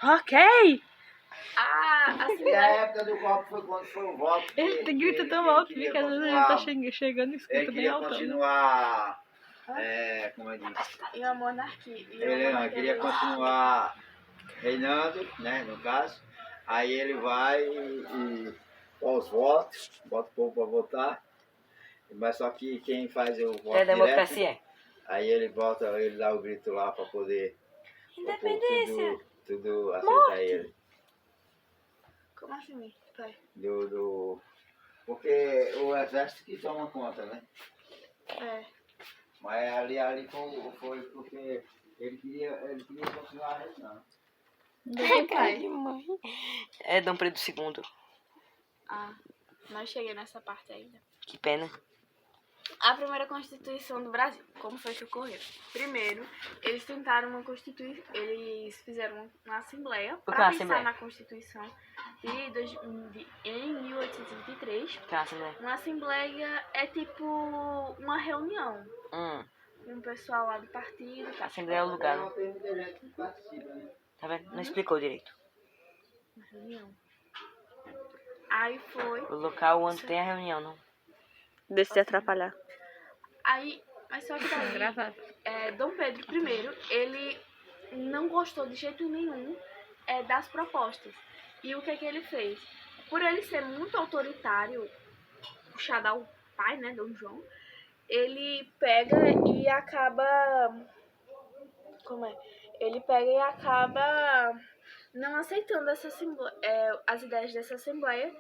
Ok! Assim, E a época do copo foi quando foi o voto. Ele grita tão alto que às vezes ele tá chegando e Ele escuta bem queria alto. continuar, como eu disse, em uma monarquia. ele queria continuar reinando, né, no caso. Aí ele vai e os votos, bota o povo para votar. Mas só que quem faz o voto É democracia. direto, aí ele volta, ele dá o grito lá para poder Independência. tudo aceitar ele. Como assim, pai? Porque o exército que toma conta, né? É. Mas ali foi porque ele queria continuar reinando. Pai. É Dom Pedro II. Não cheguei nessa parte ainda. Que pena. A primeira Constituição do Brasil. Como foi que ocorreu? Primeiro, eles tentaram uma Constituição. Eles fizeram uma assembleia para pensar na Constituição em 1823. Que é uma assembleia? Uma assembleia é tipo uma reunião com o pessoal lá do partido. Tá? Assembleia é o lugar, né? Tá vendo? Não explicou direito. Uma reunião. Aí foi. O local onde tem a reunião, não. Deixa de atrapalhar. Aí, mas só que daí, Dom Pedro I, ele não gostou de jeito nenhum das propostas. E o que ele fez? Por ele ser muito autoritário, puxado ao pai, né, Dom João, ele pega e acaba... Ele pega e acaba não aceitando as ideias dessa assembleia.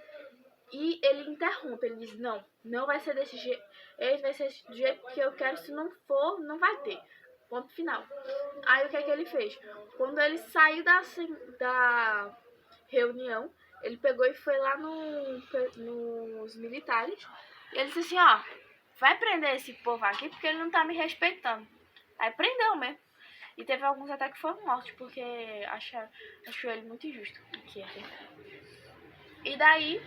E ele interrompe, ele diz, não vai ser desse jeito, vai ser do jeito que eu quero, se não for, não vai ter. Ponto final. Aí o que ele fez? Quando ele saiu da reunião, ele pegou e foi lá nos militares, e ele disse assim, vai prender esse povo aqui porque ele não tá me respeitando. Aí prendeu mesmo. E teve alguns até que foram mortos, porque achou ele muito injusto. E daí...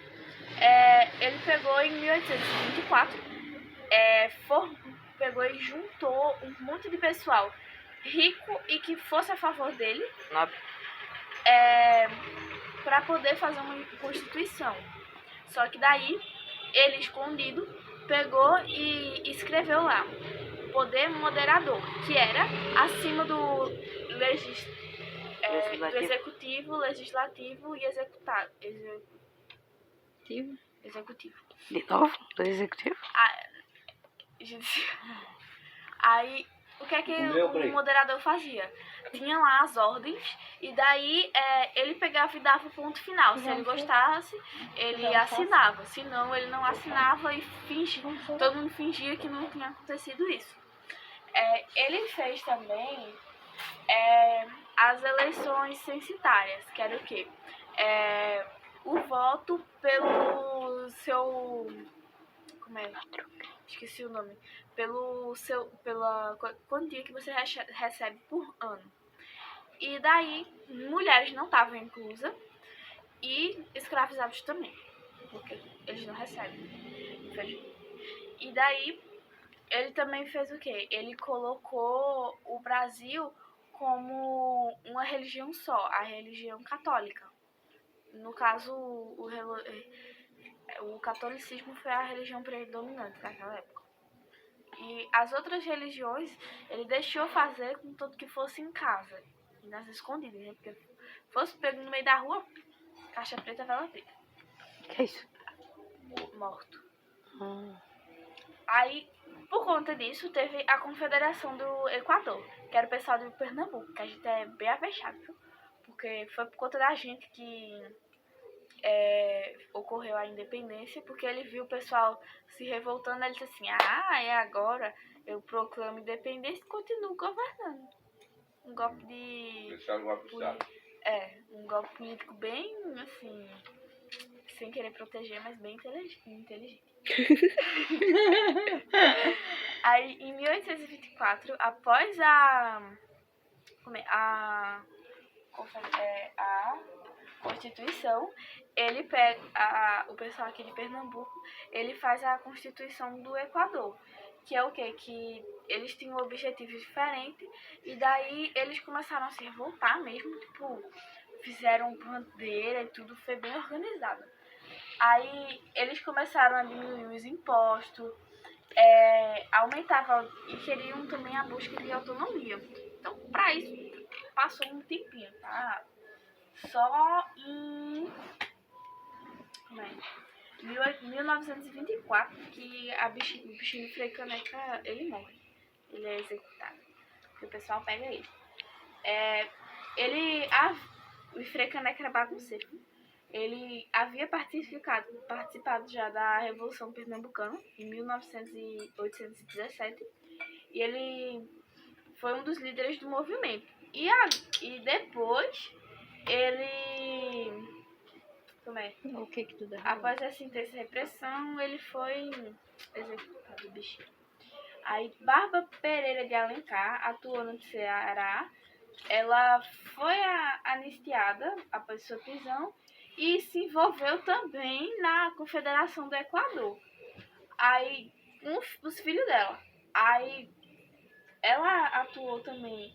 ele pegou em 1824, pegou e juntou um monte de pessoal rico e que fosse a favor dele para poder fazer uma constituição. Só que daí, ele escondido, pegou e escreveu lá, poder moderador, que era acima do executivo, legislativo e executivo. De novo? Do executivo? Aí, o que o moderador fazia? Tinha lá as ordens, e daí ele pegava e dava o ponto final. Se ele gostasse, ele assinava. Se não, ele não assinava e todo mundo fingia que não tinha acontecido isso. Ele fez também as eleições censitárias, que era o quê? O voto pelo seu... Esqueci o nome. Pela quantia que você recebe por ano. E daí, mulheres não estavam inclusas e escravizados também, porque eles não recebem. E daí, ele também fez o quê? Ele colocou o Brasil como uma religião só, a religião católica. No caso, o catolicismo foi a religião predominante naquela época. E as outras religiões, ele deixou fazer com tudo que fosse em casa, e nas escondidas, né? Porque fosse pego no meio da rua, caixa preta, vela preta. Que é isso? Morto. Aí, por conta disso, teve a Confederação do Equador, que era o pessoal de Pernambuco, que a gente é bem avexado, viu? Porque foi por conta da gente que ocorreu a independência, porque ele viu o pessoal se revoltando, ele disse assim, agora eu proclamo independência e continuo governando. Um golpe de... um golpe político bem, assim, sem querer proteger, mas bem inteligente. Aí, em 1824, após a Constituição, ele pega o pessoal aqui de Pernambuco, ele faz a Constituição do Equador, que é o quê? Que eles tinham objetivos diferentes, e daí eles começaram a se revoltar mesmo, tipo, fizeram bandeira e tudo, foi bem organizado. Aí eles começaram a diminuir os impostos, aumentavam e queriam também a busca de autonomia. Então, para isso, passou um tempinho, tá? Só em 1924 que o bichinho Frei Caneca, ele morre. Ele é executado. Porque o pessoal pega ele. O Frei Caneca era bagunceiro. Ele havia participado já da Revolução Pernambucana, em 1817. E ele foi um dos líderes do movimento. E depois, ele... O que tu dá? Após essa intensa repressão, ele foi executado, bichinho. Aí, Barba Pereira de Alencar atuou no Ceará. Ela foi anistiada após sua prisão e se envolveu também na Confederação do Equador. Aí, os filhos dela. Aí, ela atuou também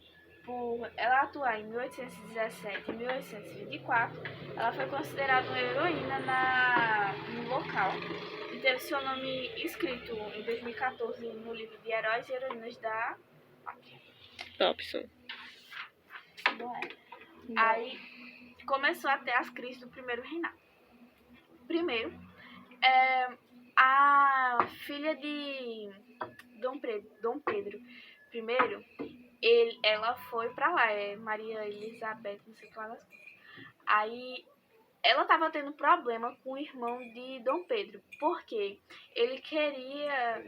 ela atuar em 1817 e 1824, ela foi considerada uma heroína no local e teve seu nome escrito em 2014 no livro de Heróis e Heroínas da Pátria. Topson. Aí começou a ter as crises do primeiro reinado. Primeiro, a filha de Dom Pedro I, ela foi pra lá, Maria Elizabeth, não sei o que lá das coisas. Aí ela tava tendo problema com o irmão de Dom Pedro, porque ele queria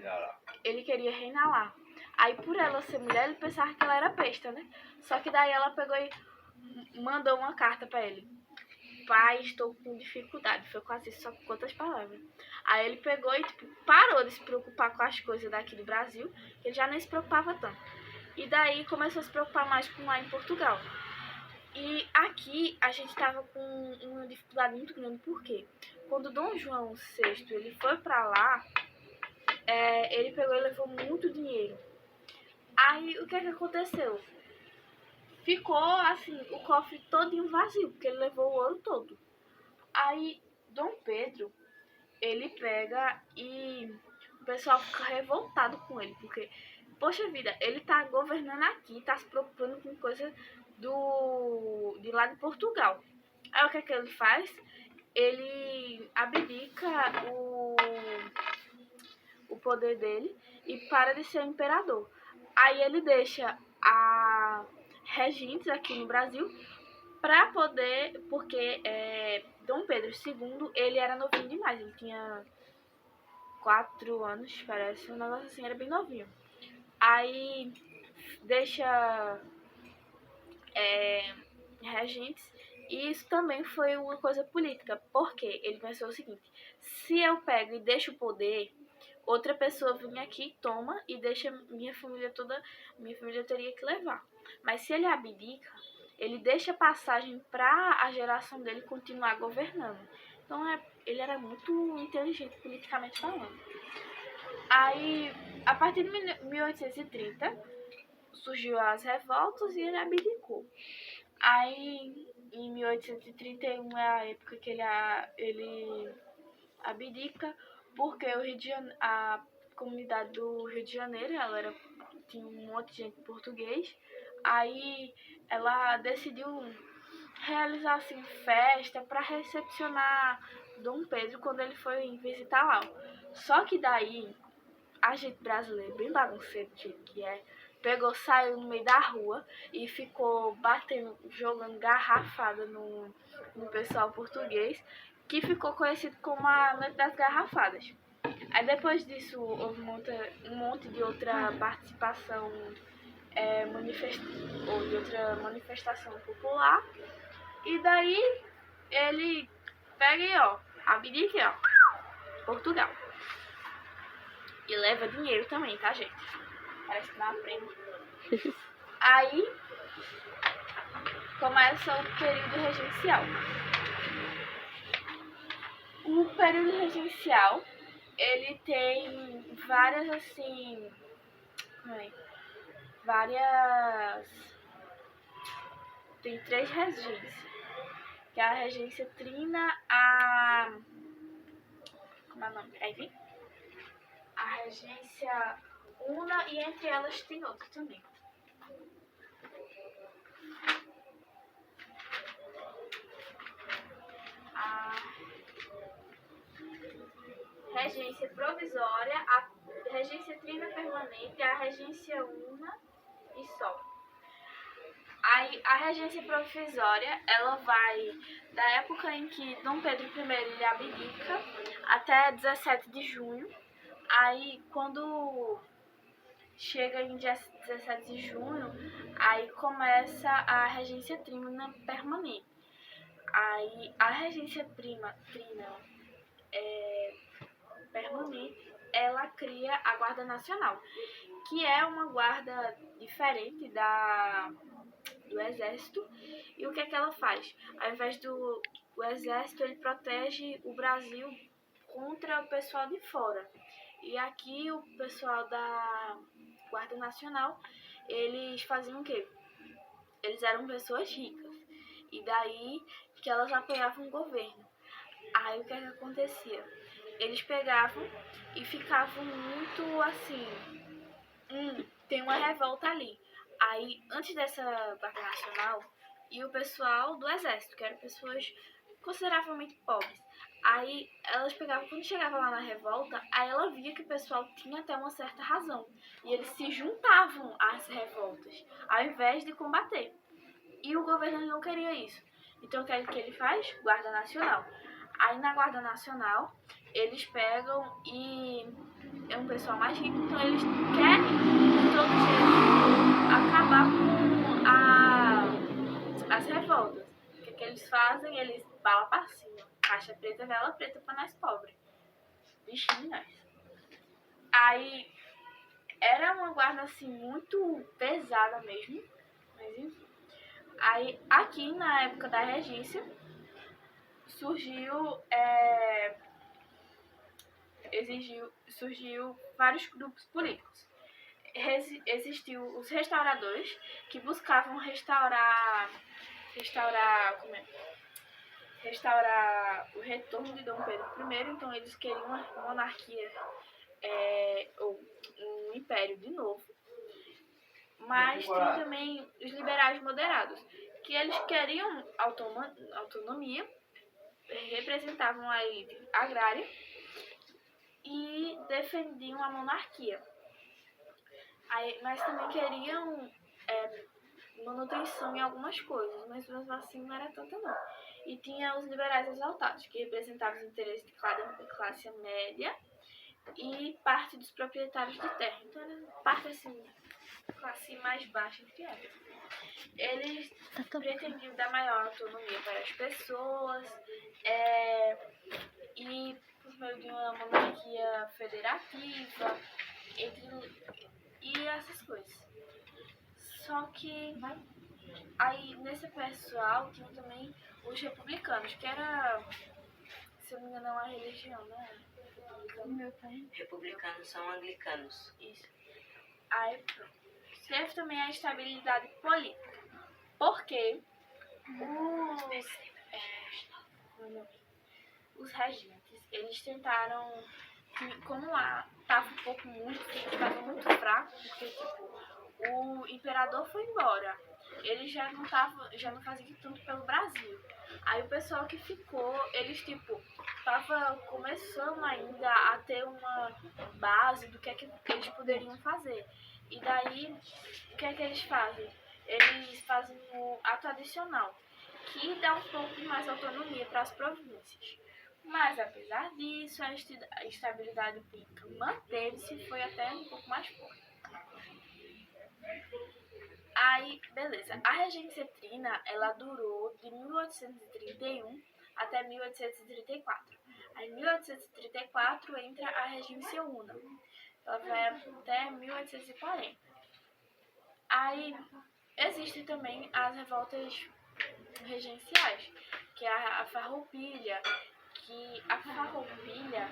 reinar lá. Aí por ela ser mulher, ele pensava que ela era besta, né? Só que daí ela pegou e mandou uma carta pra ele. Pai, estou com dificuldade. Foi quase isso, só com outras palavras. Aí ele pegou e parou de se preocupar com as coisas daqui do Brasil, que ele já nem se preocupava tanto. E daí começou a se preocupar mais com lá em Portugal. E aqui a gente tava com uma dificuldade muito grande, porque quando Dom João VI ele foi pra lá, ele pegou e levou muito dinheiro. Aí o que aconteceu? Ficou assim, o cofre todo vazio, porque ele levou o ouro todo. Aí Dom Pedro, ele pega e o pessoal fica revoltado com ele, porque, poxa vida, ele tá governando aqui, tá se preocupando com coisa de lá de Portugal. Aí o que ele faz? Ele abdica o poder dele e para de ser imperador. Aí ele deixa a regentes aqui no Brasil para poder, porque Dom Pedro II, ele era novinho demais, ele tinha 4 anos, parece, um negócio assim, era bem novinho. Aí deixa regentes, e isso também foi uma coisa política, porque ele pensou o seguinte: se eu pego e deixo o poder, outra pessoa vem aqui, toma e deixa minha família toda, minha família teria que levar. Mas se ele abdica, ele deixa passagem para a geração dele continuar governando. Então ele era muito inteligente politicamente falando. Aí, a partir de 1830, surgiu as revoltas e ele abdicou. Aí, em 1831 é a época que ele abdica, porque a comunidade do Rio de Janeiro, tinha um monte de gente português. Aí ela decidiu realizar assim festa para recepcionar Dom Pedro quando ele foi visitar lá. Só que daí a gente brasileiro, bem bagunceiro que pegou, saiu no meio da rua e ficou batendo, jogando garrafada no pessoal português, que ficou conhecido como a Noite das Garrafadas. Aí depois disso houve um monte de outra participação ou de outra manifestação popular. E daí ele pega e abdica, Portugal. E leva dinheiro também, tá, gente? Parece que não aprende. Aí começa o período regencial. O período regencial, ele tem várias, assim, tem 3 regentes. que é a regência trina, a... como é o nome? Aí, a regência una e entre elas tem outro também. A regência provisória, a regência trina permanente, a regência una e só. Aí, a regência provisória, ela vai da época em que Dom Pedro I ele abdica até 17 de junho. Aí, quando chega em 17 de junho, aí começa a regência trina permanente. Aí, a regência trina permanente, ela cria a Guarda Nacional, que é uma guarda diferente do Exército. E o que é que ela faz? Ao invés do Exército, ele protege o Brasil contra o pessoal de fora. E aqui o pessoal da Guarda Nacional, eles faziam o quê? Eles eram pessoas ricas. E daí que elas apoiavam o governo. Aí o que é que acontecia? Eles pegavam e ficavam muito assim, tem uma revolta ali. Aí, antes dessa Guarda Nacional, e o pessoal do Exército, que eram pessoas consideravelmente pobres. Aí, elas pegavam, quando chegava lá na revolta, aí ela via que o pessoal tinha até uma certa razão. E eles se juntavam às revoltas, ao invés de combater. E o governo não queria isso. Então, o que ele faz? Guarda Nacional. Aí, na Guarda Nacional, eles pegam e é um pessoal mais rico, então eles querem, de todo jeito, acabar com as revoltas. O que eles fazem? Eles bala pra cima. Caixa preta, vela preta pra nós pobres. Bichinho nós. Aí, era uma guarda assim, muito pesada mesmo. Mas enfim. Aí, aqui na época da regência, surgiu vários grupos políticos. Existiu os restauradores, que buscavam restaurar o retorno de Dom Pedro I. Então eles queriam uma monarquia, ou um império de novo. Mas tinha também os liberais moderados, que eles queriam autonomia, representavam a elite agrária e defendiam a monarquia. Aí, mas também queriam manutenção em algumas coisas, mas mesmo assim não era tanta não. E tinha os liberais exaltados, que representavam os interesses de classe média e parte dos proprietários de terra. Então era parte assim, classe mais baixa entre elas. Eles pretendiam dar maior autonomia para as pessoas e por meio de uma monarquia federativa e essas coisas. Só que aí nesse pessoal tinha também os republicanos, que era, se eu não me engano, uma religião, né? Republicanos são anglicanos. Isso. Aí pronto. Teve também a estabilidade política. Porque os regentes, eles tentaram, como lá estava estava muito fraco, porque tipo, o imperador foi embora, ele já não fazia tanto pelo Brasil. Aí o pessoal que ficou, eles tipo, tava começando ainda a ter uma base do que é que eles poderiam fazer. E daí, o que é que eles fazem? Eles fazem o ato adicional, que dá um pouco de mais autonomia para as províncias. Mas, apesar disso, a estabilidade política manteve-se e foi até um pouco mais forte. Aí, beleza. A regência trina, ela durou de 1831 até 1834. Aí, em 1834, entra a regência una. Ela vai até 1840. Aí, existem também as revoltas regenciais, que é a farroupilha, que a farroupilha,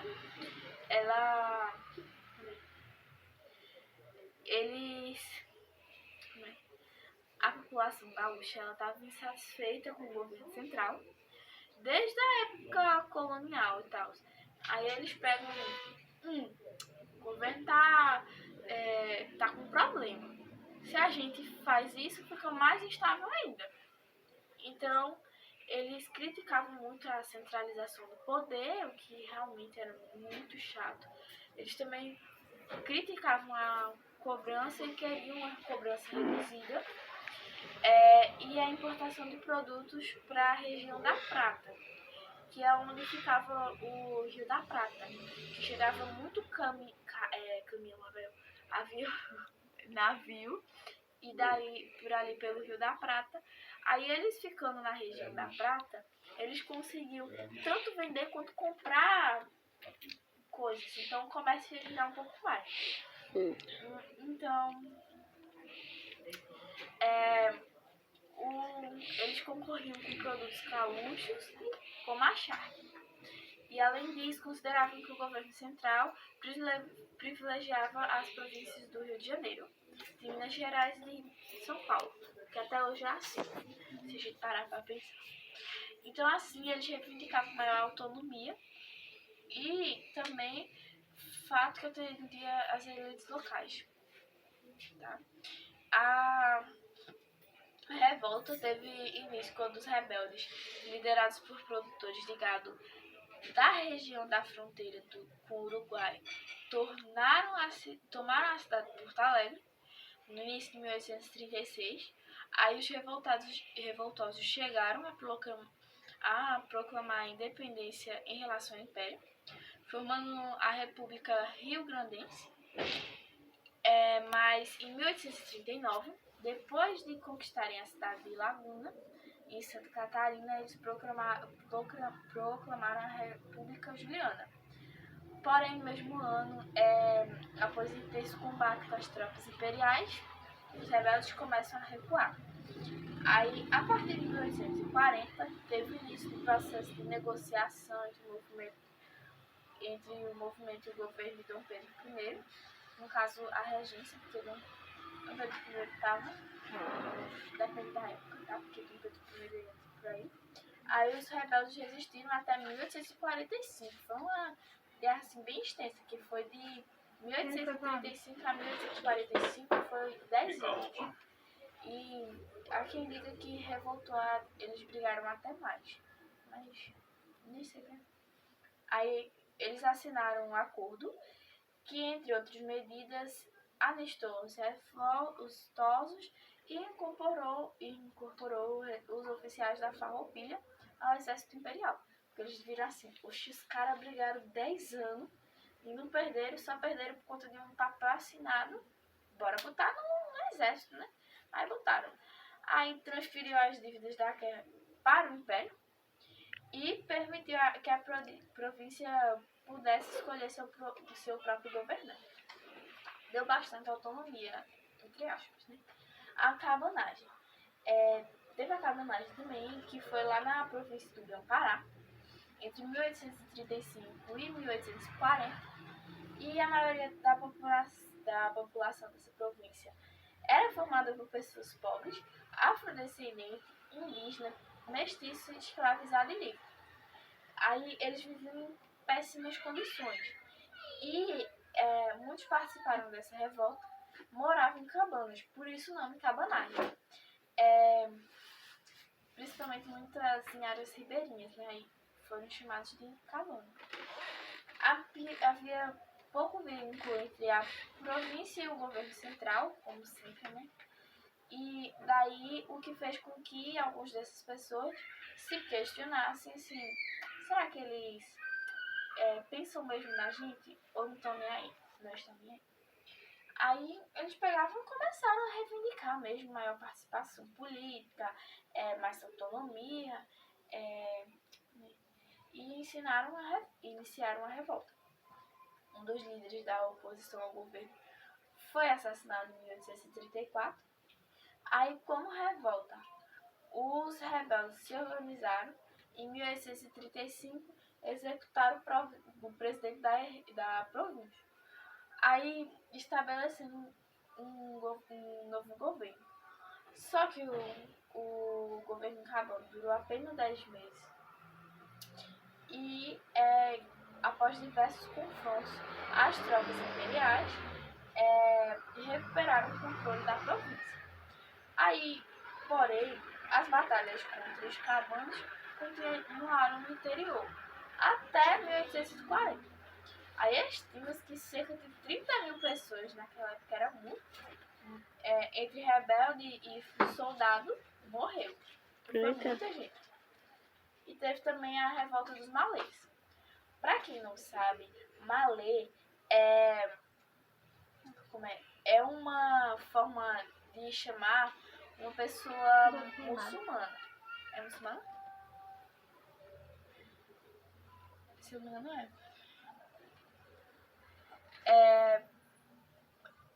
a população gaúcha estava insatisfeita com o governo central, desde a época colonial e tal. Aí eles pegam, o governo tá com problema. Se a gente faz isso, fica mais instável ainda. Então, eles criticavam muito a centralização do poder, o que realmente era muito chato. Eles também criticavam a cobrança e queriam uma cobrança reduzida e a importação de produtos para a região da Prata, que é onde ficava o Rio da Prata, que chegava muito navio, e daí por ali pelo Rio da Prata. Aí eles ficando na região da Prata, eles conseguiam tanto vender quanto comprar coisas, então o comércio ia girar um pouco mais. Então, eles concorriam com produtos gaúchos, como a charque. E além disso, consideravam que o governo central privilegiava as províncias do Rio de Janeiro, de Minas Gerais e de São Paulo, que até hoje é assim, se a gente parar para pensar. Então, assim, eles reivindicavam maior autonomia e também o fato que atendia as elites locais. Tá? A revolta teve início quando os rebeldes, liderados por produtores de gado da região da fronteira com o Uruguai, tomaram a cidade de Porto Alegre no início de 1836. Aí os revoltosos chegaram a proclamar a independência em relação ao Império, formando a República Rio-Grandense. Mas em 1839, depois de conquistarem a cidade de Laguna, em Santa Catarina, eles proclamaram a República Juliana. Porém, no mesmo ano, após o intenso combate com as tropas imperiais, os rebeldes começam a recuar. Aí, a partir de 1840, teve início o processo de negociação entre o movimento e o governo de Dom Pedro I, no caso a regência, porque Dom Pedro I estava, depende da época, tá? Porque Dom Pedro I ia por aí. Aí os rebeldes resistiram até 1845. Foi uma guerra assim, bem extensa, que foi de 1835 a 1845, foi 10 anos. E há quem diga que eles brigaram até mais. Mas nem sei, né? Aí eles assinaram um acordo que, entre outras medidas, anistou os revoltosos e incorporou os oficiais da Farroupilha ao exército imperial. Porque eles viram assim, os caras brigaram 10 anos e não perderam, só perderam por conta de um papel assinado. Bora botar no exército, né? Aí botaram. Aí transferiu as dívidas da guerra para o Império e permitiu que a província pudesse escolher seu próprio governante. Deu bastante autonomia, entre aspas, né? A cabanagem. Teve a cabanagem também, que foi lá na província do Grão-Pará, entre 1835 e 1840, e a maioria da população dessa província era formada por pessoas pobres, afrodescendentes, indígenas, mestiços, escravizados e livres. Aí eles viviam em péssimas condições. E muitos participaram dessa revolta, moravam em cabanas, por isso o nome cabanagem. Principalmente muitas em áreas ribeirinhas, né? Aí foram chamados de cabana. Havia pouco vínculo entre a província e o governo central, como sempre, né? E daí o que fez com que algumas dessas pessoas se questionassem assim, será que eles pensam mesmo na gente ou não estão nem aí? Não estão nem aí. Aí eles pegavam e começaram a reivindicar mesmo maior participação política, mais autonomia, e iniciaram a revolta. Um dos líderes da oposição ao governo foi assassinado em 1834. Aí, como revolta, os rebeldes se organizaram e em 1835 executaram o presidente da província. Aí, estabelecendo um novo governo. Só que o governo cabano durou apenas 10 meses. e após diversos confrontos, as tropas imperiais recuperaram o controle da província. Aí, porém, as batalhas contra os cabanos continuaram no interior, até 1840. Aí estima-se que cerca de 30 mil pessoas naquela época, era muito, entre rebelde e soldado, morreu. Foi muita gente. E teve também a revolta dos malês. Pra quem não sabe, malê é uma forma de chamar uma pessoa muçulmana. É muçulmana? Se eu não me engano,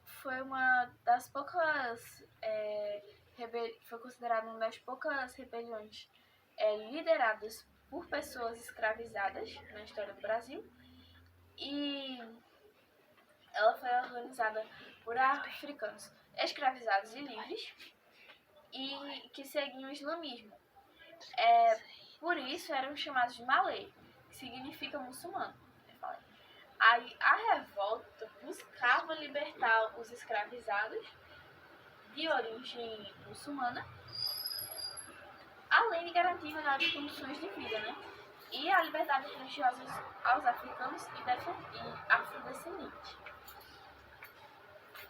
foi uma das poucas foi considerada uma das poucas rebeliões lideradas por pessoas escravizadas na história do Brasil, e ela foi organizada por africanos escravizados e livres e que seguiam o islamismo. Por isso eram chamados de malê, que significa muçulmano. Aí a revolta buscava libertar os escravizados de origem muçulmana, além de garantir melhores condições de vida, né? E a liberdade religiosa aos africanos e afrodescendentes.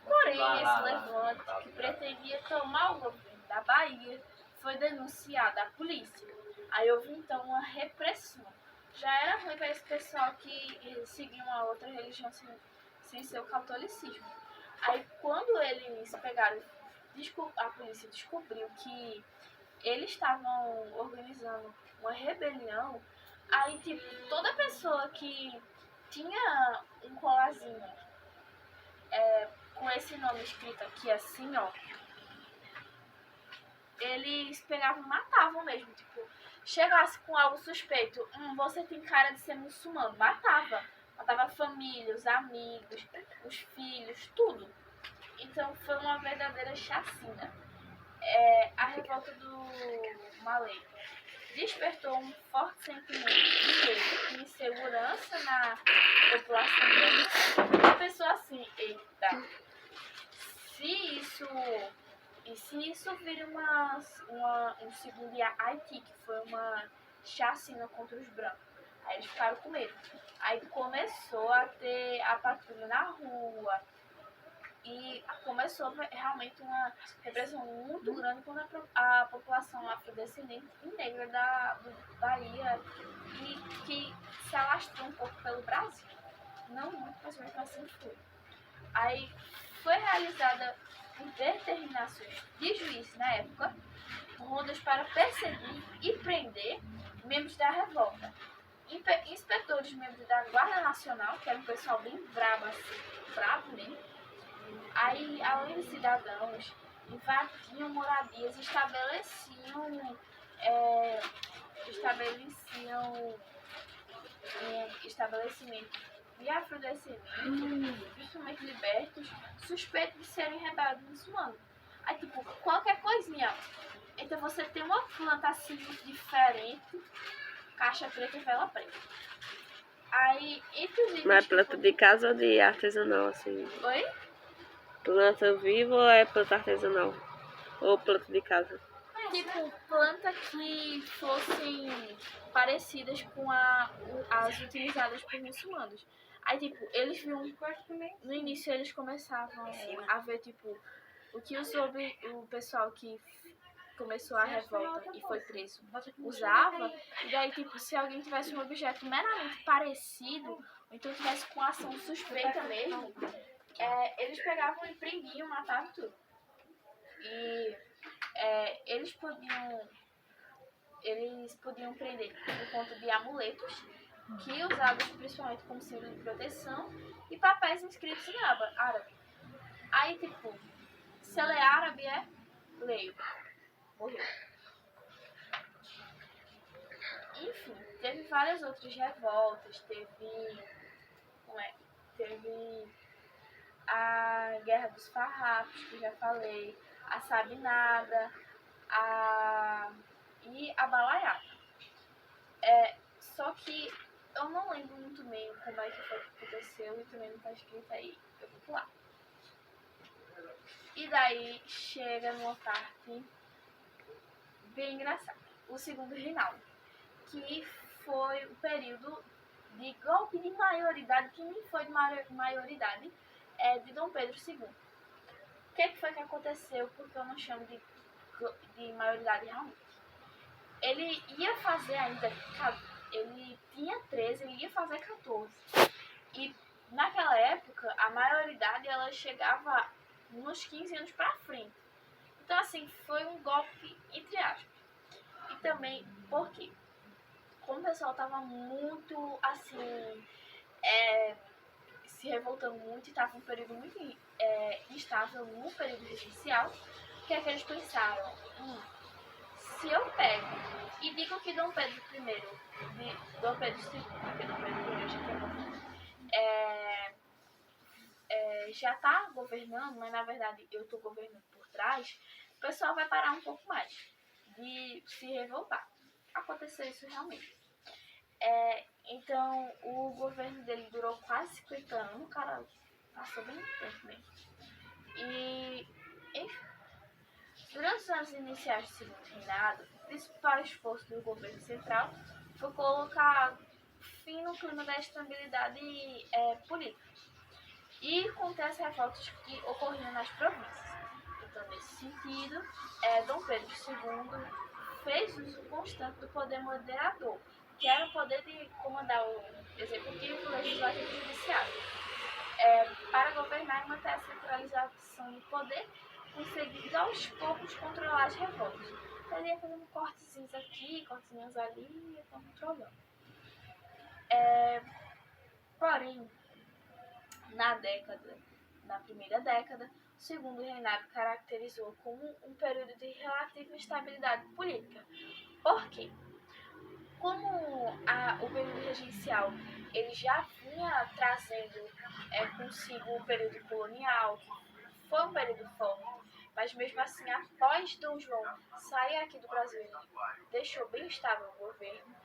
Porém, esse levante, que pretendia tomar o governo da Bahia, foi denunciado à polícia. Aí houve então uma repressão. Já era ruim para esse pessoal que seguia uma outra religião sem ser o catolicismo. Aí quando eles pegaram, a polícia descobriu que eles estavam organizando uma rebelião, aí tipo, toda pessoa que tinha um colarzinho com esse nome escrito aqui assim, ó, eles pegavam e matavam mesmo, tipo, chegasse com algo suspeito, você tem cara de ser muçulmano, matava a família, os amigos, os filhos, tudo. Então foi uma verdadeira chacina. A revolta do malê despertou um forte sentimento de medo e insegurança na população branca. A pessoa assim, eita, se isso vira um segundo Haiti, que foi uma chacina contra os brancos. Aí eles ficaram com medo. Aí começou a ter a patrulha na rua. E começou realmente uma repressão muito grande contra a população afrodescendente e negra da Bahia, e que se alastrou um pouco pelo Brasil. Não muito, mas mesmo assim foi. Aí foi realizada por determinações de juízes na época, rondas para perseguir e prender membros da revolta. Inspetores membros da Guarda Nacional, que era um pessoal bem bravo, assim, bravo mesmo. Aí, além de cidadãos, invadiam moradias e estabeleciam estabelecimentos de afrodescendentes, principalmente libertos, suspeitos de serem rebeldes muçulmanos. Aí, tipo, qualquer coisinha. Então, você tem uma planta assim diferente, caixa preta e vela preta. Aí, inclusive... Mas planta de casa ou de artesanal, assim? Oi? Planta viva ou é planta artesanal? Ou planta de casa? Tipo, planta que fossem parecidas com as utilizadas por muçulmanos. Aí, tipo, eles viam... No início, eles começavam a ver, tipo, o que o pessoal que começou a revolta e foi preso usava. E daí, tipo, se alguém tivesse um objeto meramente parecido, ou então tivesse com ação suspeita mesmo, eles pegavam e prendiam, matavam tudo. E eles podiam prender por conta de amuletos, que usados principalmente como símbolo de proteção, e papéis inscritos em árabe. Aí, tipo, se ela é árabe, leio. Morreu. Enfim, teve várias outras revoltas, teve a Guerra dos Farrapos, que eu já falei, a Sabinada, e a Balaiada. Só que eu não lembro muito bem como é que foi que aconteceu e também não tá escrito aí. Eu vou pular. E daí chega numa parte bem engraçada. O segundo reinado, que foi o período de golpe de maioridade, que nem foi de maioridade, de Dom Pedro II. O que foi que aconteceu? Porque eu não chamo de maioridade realmente. Ele ia fazer ainda, ele tinha 13, ele ia fazer 14. E naquela época, a maioridade ela chegava uns 15 anos pra frente. Então assim, foi um golpe entre aspas. E também, por quê? Como o pessoal tava muito, assim, se revoltando muito e tava um período muito instável no período regencial, o que é que eles pensaram? Se eu pego e digo que Dom Pedro I, Dom Pedro II, porque Dom Pedro I já já tá governando, mas na verdade eu tô governando por trás, o pessoal vai parar um pouco mais de se revoltar. Aconteceu isso realmente. Então, o governo dele durou quase 50 anos, o cara passou bem tempo mesmo. E, enfim, durante os anos iniciais do segundo reinado, o principal esforço do governo central foi colocar fim no clima da estabilidade política e conter as revoltas que ocorriam nas províncias. Então, nesse sentido, Dom Pedro II fez uso constante do poder moderador, que era o poder de comandar o executivo, o legislativo e o judiciário, para governar e manter a centralização do poder, conseguindo aos poucos controlar as revoltas. Ele ia fazendo cortezinhos aqui, cortezinhos ali, e ia controlando. Porém, na primeira década, o segundo reinado caracterizou como um período de relativa instabilidade política. Por quê? Como o período regencial ele já vinha trazendo consigo o período colonial, que foi um período forte, mas mesmo assim, após Dom João sair aqui do Brasil, ele deixou bem estável o governo.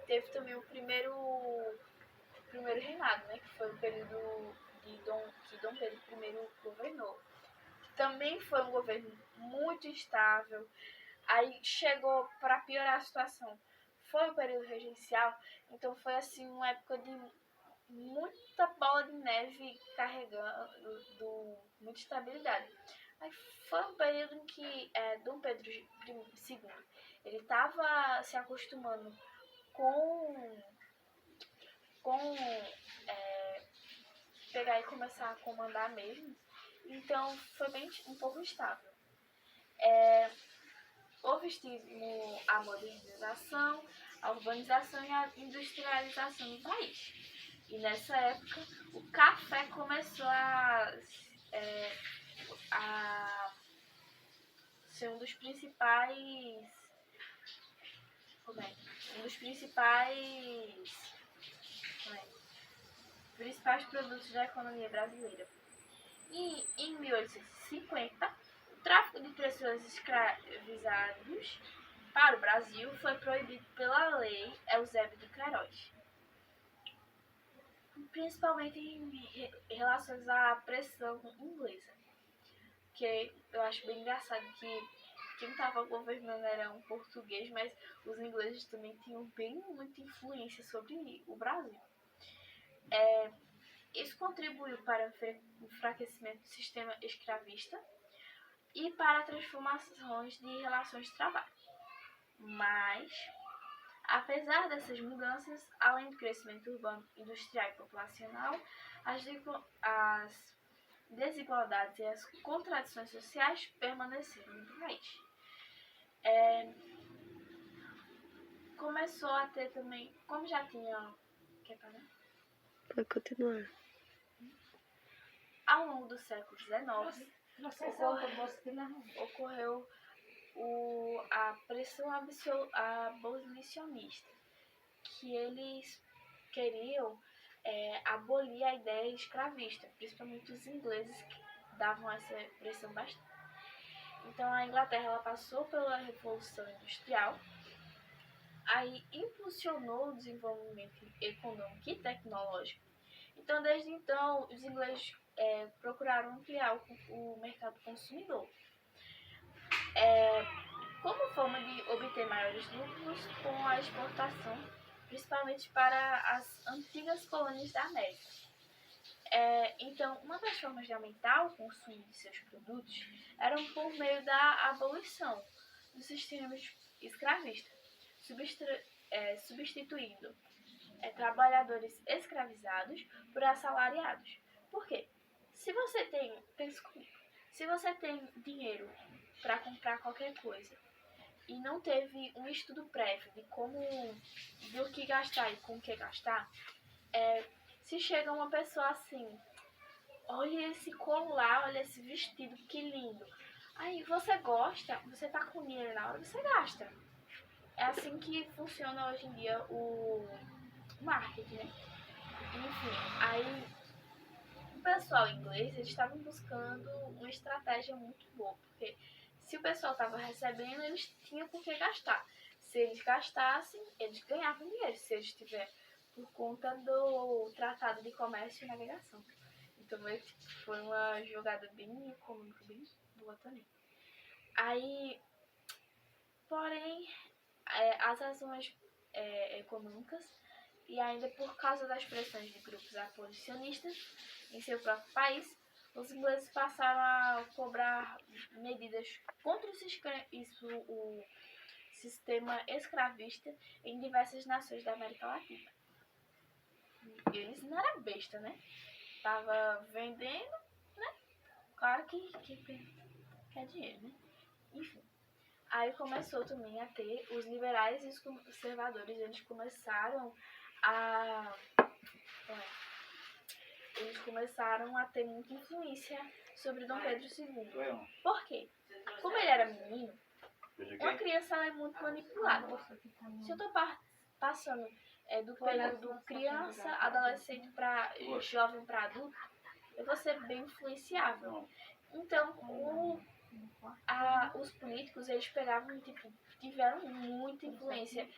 Teve também o primeiro reinado, né, que foi o período que Dom Pedro I governou. Também foi um governo muito instável. Aí chegou, para piorar a situação, foi o período regencial, então foi assim uma época de muita bola de neve carregando, muita estabilidade. Aí foi um período em que Dom Pedro II ele estava se acostumando com pegar e começar a comandar mesmo, então foi bem um pouco instável. Houve estímulo à modernização, à urbanização e à industrialização do país. E nessa época, o café começou a ser um dos principais produtos da economia brasileira. E em 1850, o tráfico de pessoas escravizadas para o Brasil foi proibido pela lei Eusébio de Queiroz, principalmente em relação à pressão inglesa, que eu acho bem engraçado que quem estava governando era um português, mas os ingleses também tinham muita influência sobre o Brasil. Isso contribuiu para o enfraquecimento do sistema escravista e para transformações de relações de trabalho. Mas, apesar dessas mudanças, além do crescimento urbano, industrial e populacional, as desigualdades e as contradições sociais permaneceram no país. Começou a ter também, como já tinha... Quer parar? Pode continuar. Ao longo do século XIX, ocorreu a pressão abolicionista, que eles queriam abolir a ideia escravista, principalmente os ingleses que davam essa pressão bastante. Então a Inglaterra ela passou pela Revolução Industrial, aí impulsionou o desenvolvimento econômico e tecnológico. Então, desde então, os ingleses procuraram ampliar o mercado consumidor, como forma de obter maiores lucros com a exportação, principalmente para as antigas colônias da América. Então, uma das formas de aumentar o consumo de seus produtos era por meio da abolição do sistema escravista, substituindo trabalhadores escravizados por assalariados. Por quê? Se você tem dinheiro para comprar qualquer coisa e não teve um estudo prévio de o que gastar e com o que gastar, se chega uma pessoa assim, olha esse colar, olha esse vestido, que lindo. Aí você gosta, você tá com dinheiro na hora, você gasta. É assim que funciona hoje em dia o marketing, né? Enfim, aí o pessoal inglês, eles estavam buscando uma estratégia muito boa, porque se o pessoal estava recebendo, eles tinham por que gastar. Se eles gastassem, eles ganhavam dinheiro, se eles tiverem por conta do Tratado de Comércio e Navegação. Então foi uma jogada bem econômica, bem boa também. Aí, porém, as razões econômicas e ainda por causa das pressões de grupos abolicionistas em seu próprio país, os ingleses passaram a cobrar medidas contra o sistema escravista em diversas nações da América Latina. Eles não eram besta, né? Tava vendendo, né? Claro que quer dinheiro, né? Enfim. Aí começou também a ter os liberais e os conservadores, eles começaram a ter muita influência sobre Dom Pedro II. Por quê? Como ele era menino, uma criança é muito manipulada. Se eu tô passando do período criança, adolescente para jovem para adulto, eu vou ser bem influenciável. Então, os políticos, eles tiveram muita influência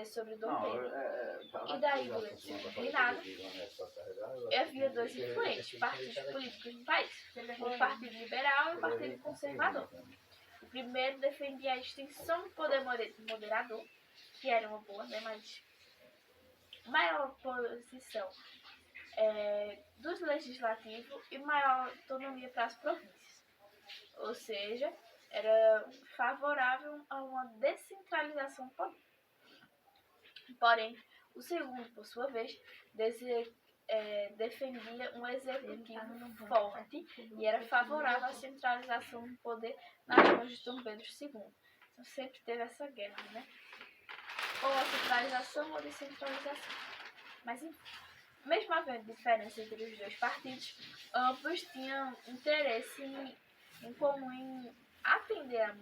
sobre Dom Pedro. E daí, durante o reinado, havia dois influentes partidos políticos no país: o Partido Liberal e o Partido Conservador. O primeiro defendia a extinção do poder moderador, que era uma boa, né, mas maior posição dos legislativos e maior autonomia para as províncias. Ou seja, era favorável a uma descentralização do poder. Porém, o segundo, por sua vez, defendia um executivo forte e era favorável à centralização do poder nas mãos de Dom Pedro II. Então sempre teve essa guerra, né? Ou a centralização ou a descentralização. Mas enfim, mesmo havendo diferença entre os dois partidos, ambos tinham interesse em comum em atender a